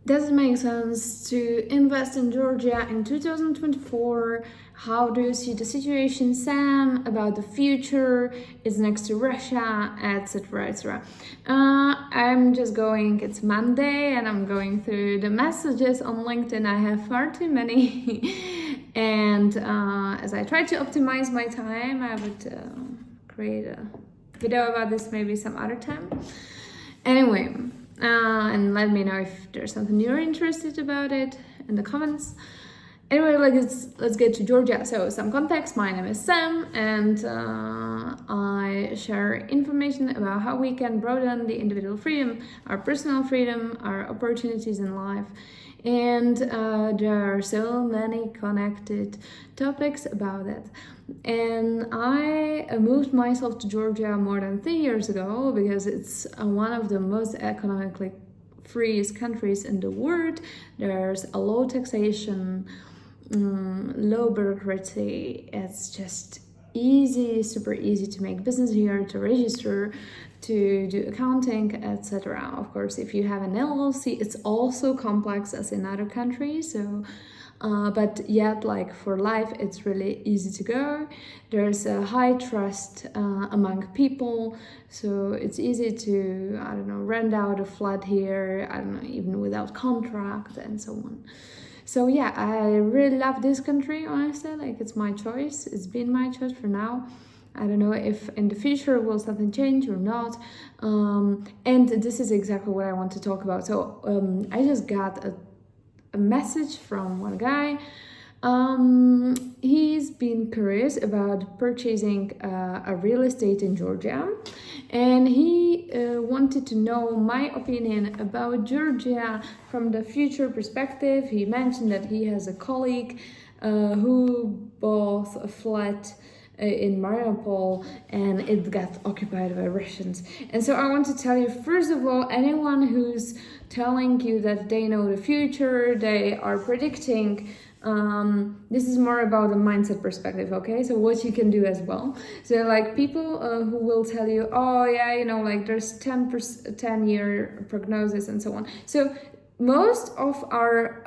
does it make sense to invest in Georgia in 2024? How do you see the situation, Sam, about the future? It's next to Russia, etc., etc. I'm just going, it's Monday, and I'm going through the messages on LinkedIn. I have far too many. And as I try to optimize my time, I would create a video about this maybe some other time. Anyway, and let me know if there's something you're interested about it in the comments. Anyway, let's get to Georgia. So some context, my name is Sam, and I share information about how we can broaden the individual freedom, our personal freedom, our opportunities in life. And there are so many connected topics about it. And I moved myself to Georgia more than 3 years ago because it's one of the most economically freest countries in the world. There's a low taxation, low bureaucracy. It's just easy, super easy to make business here, to register, to do accounting, etc. Of course, if you have an LLC, it's also complex as in other countries. So, but yet, like for life, it's really easy to go. There's a high trust among people, so it's easy to, I don't know, rent out a flat here, I don't know, even without contract and so on. So yeah, I really love this country, honestly. Like, it's my choice. It's been my choice for now. I don't know if in the future will something change or not. And this is exactly what I want to talk about. So I just got a message from one guy. He's been curious about purchasing a real estate in Georgia, and he wanted to know my opinion about Georgia from the future perspective. He mentioned that he has a colleague who bought a flat in Mariupol, and it got occupied by Russians. And so I want to tell you, first of all, anyone who's telling you that they know the future, they are predicting, this is more about the mindset perspective, okay? So what you can do as well. So like people who will tell you, oh yeah, you know, like there's 10-year prognosis and so on. So most of our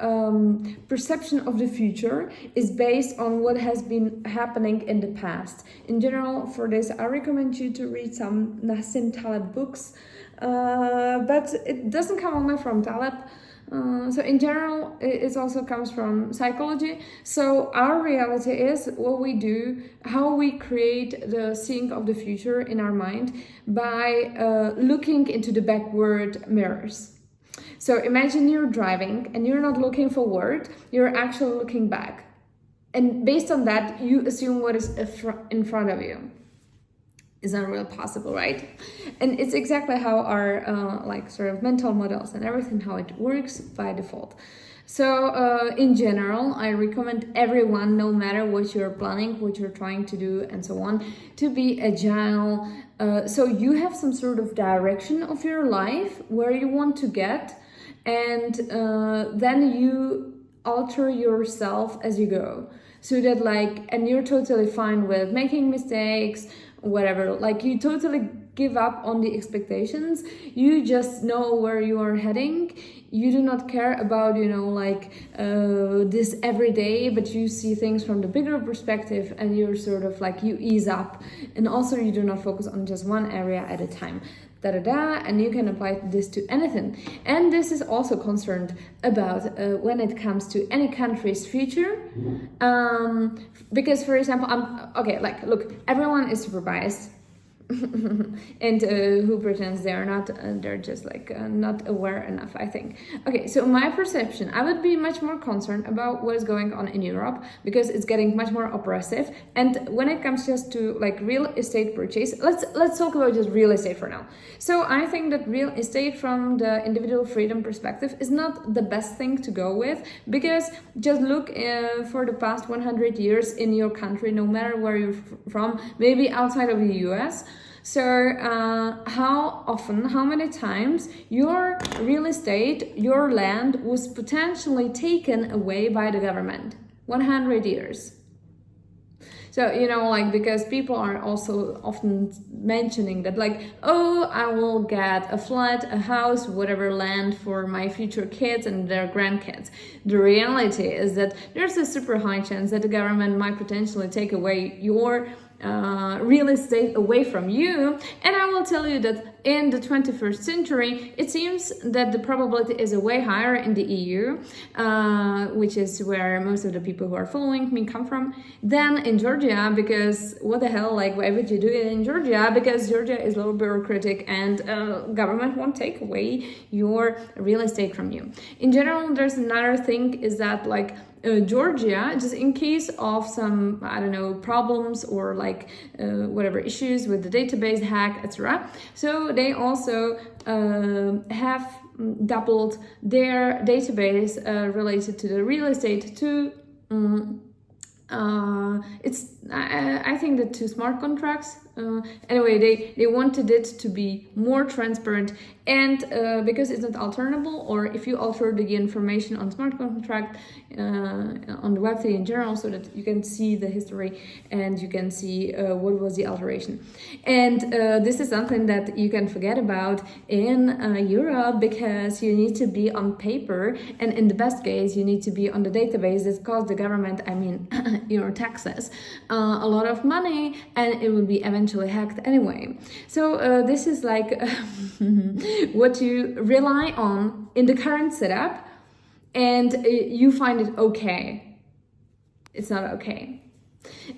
perception of the future is based on what has been happening in the past. In general, for this, I recommend you to read some Nassim Taleb books, but it doesn't come only from Taleb. So in general, it also comes from psychology. So our reality is what we do, how we create the seeing of the future in our mind by looking into the backward mirrors. So imagine you're driving and you're not looking forward, you're actually looking back. And based on that, you assume what is in front of you. Is not really possible, right? And it's exactly how our like sort of mental models and everything, how it works by default. So in general, I recommend everyone, no matter what you're planning, what you're trying to do and so on, to be agile. So you have some sort of direction of your life, where you want to get, and then you alter yourself as you go. So that like, and you're totally fine with making mistakes, whatever, like you totally give up on the expectations. You just know where you are heading. You do not care about, you know, like this every day, but you see things from the bigger perspective, and you're sort of like, you ease up, and also you do not focus on just one area at a time. And you can apply this to anything. And this is also concerned about when it comes to any country's future, because for example, like look, everyone is super biased. And who pretends they're not, they're just like not aware enough, I think. Okay, so my perception, I would be much more concerned about what is going on in Europe, because it's getting much more oppressive. And when it comes just to like real estate purchase, let's talk about just real estate for now. So I think that real estate from the individual freedom perspective is not the best thing to go with, because just look for the past 100 years in your country, no matter where you're from, maybe outside of the US. So how often, how many times your real estate, your land was potentially taken away by the government? 100 years. So, like, because people are also often mentioning that, like, oh, I will get a flat, a house, whatever, land for my future kids and their grandkids. The reality is that there's a super high chance that the government might potentially take away your real estate away from you. And I will tell you that in the 21st century, it seems that the probability is way higher in the EU, which is where most of the people who are following me come from, than in Georgia. Because what the hell, like, why would you do it in Georgia? Because Georgia is low bureaucratic and government won't take away your real estate from you. In general, there's another thing is that, like, Georgia, just in case of some, I don't know, problems or like whatever issues with the database hack, etc. So they also have doubled their database related to the real estate to I think that to smart contracts. Anyway, they wanted it to be more transparent, and because it's not alternable, or if you alter the information on smart contract on the website in general, so that you can see the history and you can see what was the alteration. And this is something that you can forget about in Europe, because you need to be on paper, and in the best case you need to be on the database that costs the government, I mean your taxes, a lot of money, and it will be eventually hacked anyway. So this is like what you rely on in the current setup, and you find it okay. It's not okay.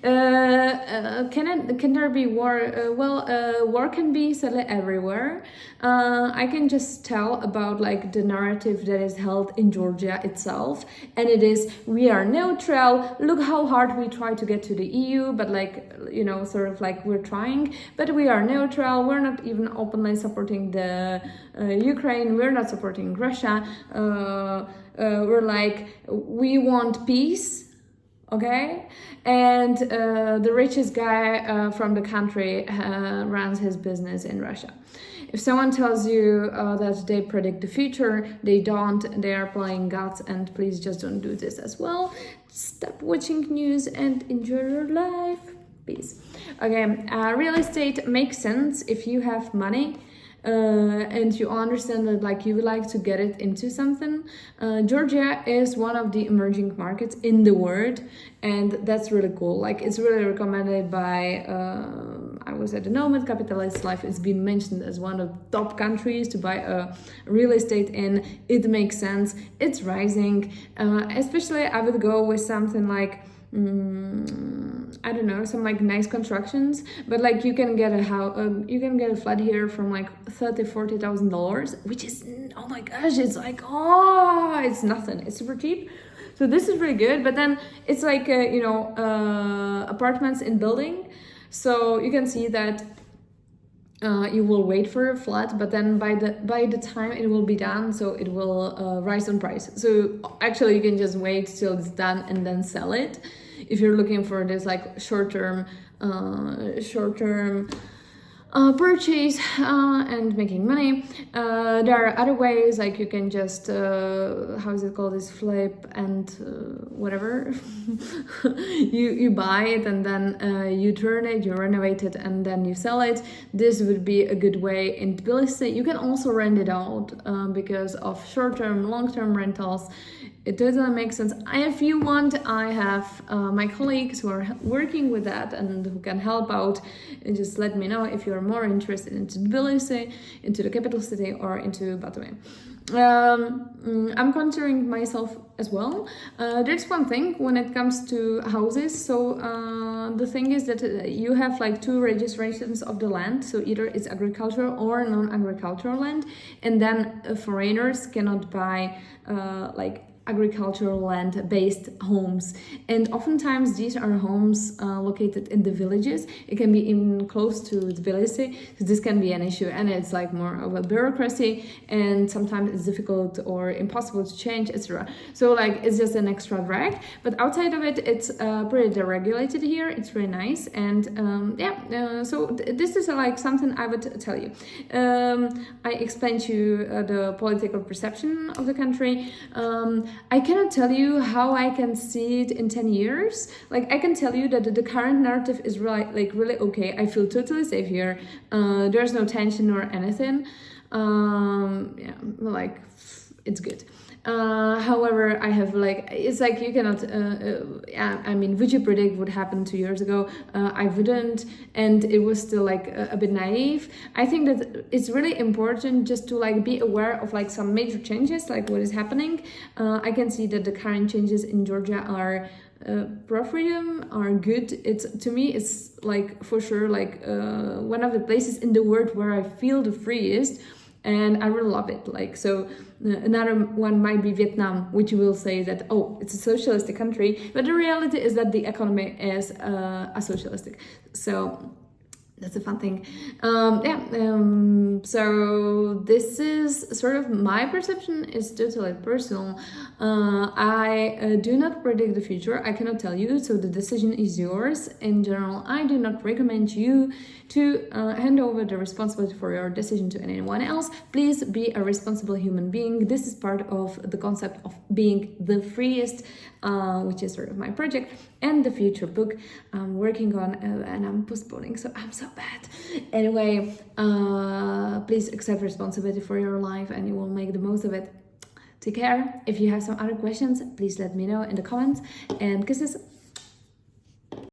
Can there be war? War can be sadly everywhere. I can just tell about like the narrative that is held in Georgia itself, and it is, we are neutral. Look how hard we try to get to the EU, but like, sort of like we're trying, but we are neutral. We're not even openly supporting the Ukraine. We're not supporting Russia. We're like, we want peace. Okay, and the richest guy from the country runs his business in Russia. If someone tells you that they predict the future, they don't. They are playing gods, and please just don't do this as well. Stop watching news and enjoy your life. Peace. Okay, real estate makes sense if you have money. And you understand that like you would like to get it into something. Georgia is one of the emerging markets in the world, and that's really cool. Like, it's really recommended by I was at the Nomad Capitalist Life. It's been mentioned as one of the top countries to buy a real estate in. It makes sense. It's rising. Especially I would go with something like I don't know, some like nice constructions, but like you can get a house, you can get a flat here from like $30,000-$40,000, which is, oh my gosh, it's like, oh, it's nothing. It's super cheap. So this is really good. But then it's like apartments in building, so you can see that you will wait for a flat, but then by the time it will be done, so it will rise in price. So actually you can just wait till it's done and then sell it if you're looking for this like short-term purchase and making money. There are other ways, like you can just how is it called, this flip and whatever. you buy it and then you turn it, you renovate it, and then you sell it. This would be a good way in Tbilisi. You can also rent it out because of short-term, long-term rentals. It doesn't make sense. If you want, I have my colleagues who are working with that and who can help out. And just let me know if you're more interested into Tbilisi, into the capital city, or into Batumi. I'm considering myself as well. There's one thing when it comes to houses. So the thing is that you have like two registrations of the land. So either it's agricultural or non-agricultural land, and then foreigners cannot buy like agricultural land based homes, and oftentimes these are homes located in the villages. It can be even close to Tbilisi, so this can be an issue, and it's like more of a bureaucracy, and sometimes it's difficult or impossible to change, etc. So like it's just an extra drag, but outside of it, it's pretty deregulated here. It's really nice, and so this is like something I would tell you. I explained to you the political perception of the country. I cannot tell you how I can see it in 10 years. Like, I can tell you that the current narrative is really okay. I feel totally safe here. There's no tension or anything. Yeah, like, it's good. However, I have it's like you cannot, yeah, I mean, would you predict what happened 2 years ago? I wouldn't, and it was still like a bit naive. I think that it's really important just to like be aware of like some major changes, like what is happening. I can see that the current changes in Georgia are pro-freedom, are good. It's, to me, it's like for sure like one of the places in the world where I feel the freest. And I really love it. Like, so another one might be Vietnam, which will say that, oh, it's a socialistic country, but the reality is that the economy is a socialistic. So that's a fun thing. So this is sort of my perception, is totally personal. I do not predict the future. I cannot tell you, so the decision is yours. In general, I do not recommend you to hand over the responsibility for your decision to anyone else. Please be a responsible human being. This is part of the concept of being the freest, which is sort of my project, and the future book I'm working on, and I'm postponing, so I'm so bad. Anyway, please accept responsibility for your life and you will make the most of it. Take care. If you have some other questions, please let me know in the comments, and kisses.